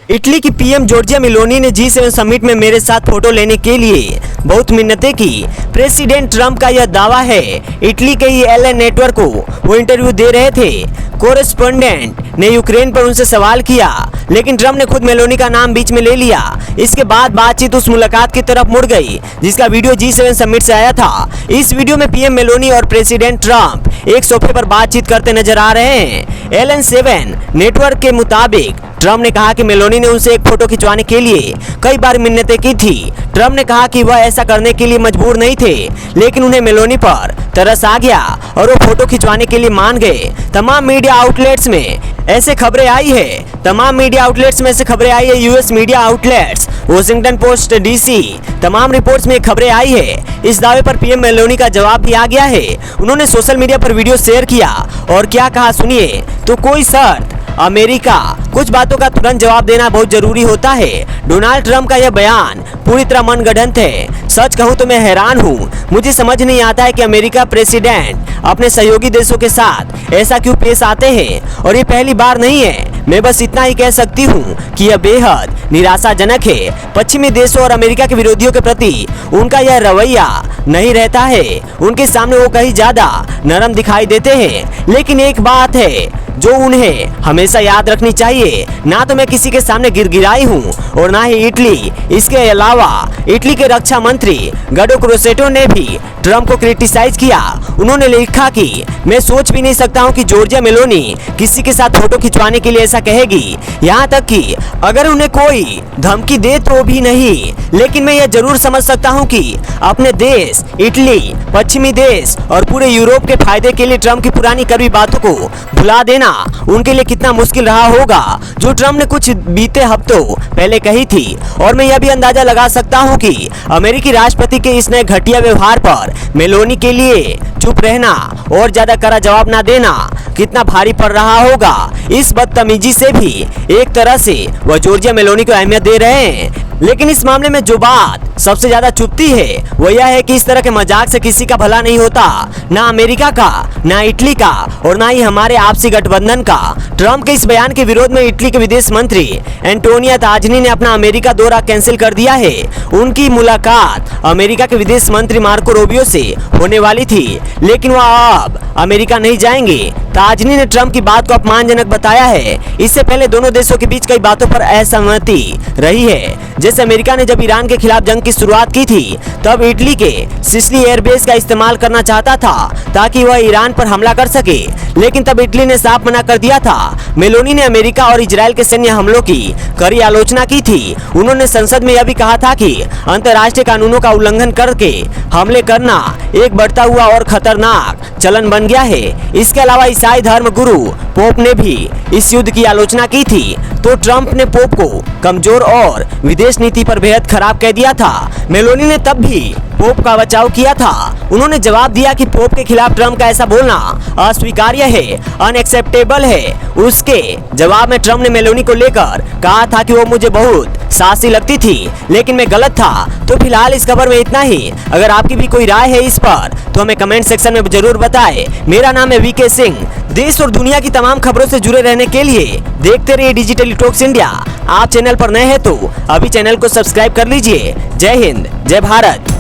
Italy की PM Giorgia Meloni ने G7 summit में मेरे साथ फोटो लेने के लिए बहुत मिन्नतें की। प्रेसिडेंट ट्रंप का यह दावा है। इटली के ही एलएन नेटवर्क को वो इंटरव्यू दे रहे थे। कोरेस्पोंडेंट ने यूक्रेन पर उनसे सवाल किया, लेकिन ट्रंप ने खुद मेलोनी का नाम बीच में ले लिया। इसके बाद बातचीत उस मुलाकात की तरफ मुड़ गई जिसका वीडियो G7 समिट से आया था। इस वीडियो में पीएम मेलोनी और प्रेसिडेंट ट्रंप एक सोफे पर बातचीत करते नजर आ रहे हैं। LN7 नेटवर्क के मुताबिक ट्रंप ने कहा कि मेलोनी ने उनसे एक फोटो खिंचवाने के लिए कई बार मिन्नतें की थी। ट्रंप ने कहा कि वह ऐसा करने के लिए मजबूर नहीं थे, लेकिन उन्हें मेलोनी पर तरस आ गया और वो फोटो खिंचवाने के लिए मान गए। तमाम मीडिया आउटलेट्स में ऐसे खबरें आई है। US media outlets, Washington post, DC, तमाम रिपोर्ट्स में खबरें आई है। इस दावे पर पीएम मेलोनी का जवाब भी आ गया है। उन्होंने सोशल मीडिया पर वीडियो शेयर किया और क्या कहा सुनिए। तो कोई शर्त अमेरिका, कुछ बातों का तुरंत जवाब देना बहुत जरूरी होता है। डोनाल्ड ट्रंप का यह बयान पूरी तरह मनगढ़ंत है। सच कहूं तो मैं हैरान हूं। मुझे समझ नहीं आता है कि अमेरिका प्रेसिडेंट अपने सहयोगी देशों के साथ ऐसा क्यों पेश आते हैं, और ये पहली बार नहीं है। मैं बस इतना ही कह सकती हूँ कि यह बेहद निराशाजनक है। पश्चिमी देशों और अमेरिका के विरोधियों के प्रति उनका यह रवैया नहीं रहता है। उनके सामने वो कहीं ज्यादा नरम दिखाई देते हैं। लेकिन एक बात है जो उन्हें हमेशा याद रखनी चाहिए, ना तो मैं किसी के सामने गिड़गिड़ाई हूँ और ना ही इटली। इसके अलावा इटली के रक्षा मंत्री गाडो क्रोसेटो ने भी ट्रंप को क्रिटिसाइज किया। उन्होंने लिखा कि मैं सोच भी नहीं सकता हूँ कि जॉर्जिया मेलोनी किसी के साथ फोटो खिंचवाने के लिए ऐसा कहेगी, यहाँ तक कि अगर उन्हें कोई धमकी दे तो भी नहीं। लेकिन मैं यह जरूर समझ सकता हूँ कि अपने देश, इटली, पश्चिमी देश और पूरे यूरोप के फायदे के लिए ट्रंप की पुरानी कड़वी बातों को भुला देना उनके लिए कितना मुश्किल रहा होगा, जो ट्रंप ने कुछ बीते हफ्तों पहले कही थी। और मैं यह भी अंदाजा लगा सकता हूं कि अमेरिकी राष्ट्रपति के इस नए घटिया व्यवहार पर मेलोनी के लिए चुप रहना और ज्यादा कड़ा जवाब ना देना कितना भारी पड़ रहा होगा। इस बदतमीजी से भी एक तरह से वह जॉर्जिया मेलोनी को अहमियत दे रहे हैं। लेकिन इस मामले में जो बात सबसे ज्यादा चुभती है वो यह है कि इस तरह के मजाक से किसी का भला नहीं होता, ना अमेरिका का, ना इटली का और ना ही हमारे आपसी गठबंधन का। ट्रंप के इस बयान के विरोध में इटली के विदेश मंत्री एंटोनिया ताजनी ने अपना अमेरिका दौरा कैंसिल कर दिया है। उनकी मुलाकात अमेरिका के विदेश मंत्री मार्को रूबियो से होने वाली थी, लेकिन वह अब अमेरिका नहीं जाएंगे। ताजनी ने ट्रंप की बात को अपमानजनक बताया है। इससे पहले दोनों देशों के बीच कई बातों पर असहमति रही है। जैसे अमेरिका ने जब ईरान के खिलाफ जंग की शुरुआत की थी, तब इटली के सिसिली एयरबेस का इस्तेमाल करना चाहता था ताकि वह ईरान पर हमला कर सके, लेकिन तब इटली ने साफ मना कर दिया था। मेलोनी ने अमेरिका और इजराइल के सैन्य हमलों की कड़ी आलोचना की थी। उन्होंने संसद में यह भी कहा था कि अंतर्राष्ट्रीय कानूनों का उल्लंघन करके हमले करना एक बढ़ता हुआ और खतरनाक चलन बन गया है। इसके अलावा ईसाई धर्म गुरु पोप ने भी इस युद्ध की आलोचना की थी। तो ट्रंप ने पोप को कमजोर और विदेश नीति पर बेहद खराब कह दिया था। मेलोनी ने तब भी पोप का बचाव किया था। उन्होंने जवाब दिया कि पोप के खिलाफ ट्रंप का ऐसा बोलना अस्वीकार्य है, अनएक्सेप्टेबल है। उसके जवाब में ट्रंप ने मेलोनी को लेकर कहा था कि वो मुझे बहुत साहसी लगती थी, लेकिन मैं गलत था। तो फिलहाल इस खबर में इतना ही। अगर आपकी भी कोई राय है इस पर तो हमें कमेंट सेक्शन में जरूर बताएं। मेरा नाम है VK सिंह। देश और दुनिया की तमाम खबरों से जुड़े रहने के लिए देखते रहिए डिजिटल टॉक्स इंडिया। आप चैनल पर नए हैं तो अभी चैनल को सब्सक्राइब कर लीजिए। जय हिंद, जय भारत।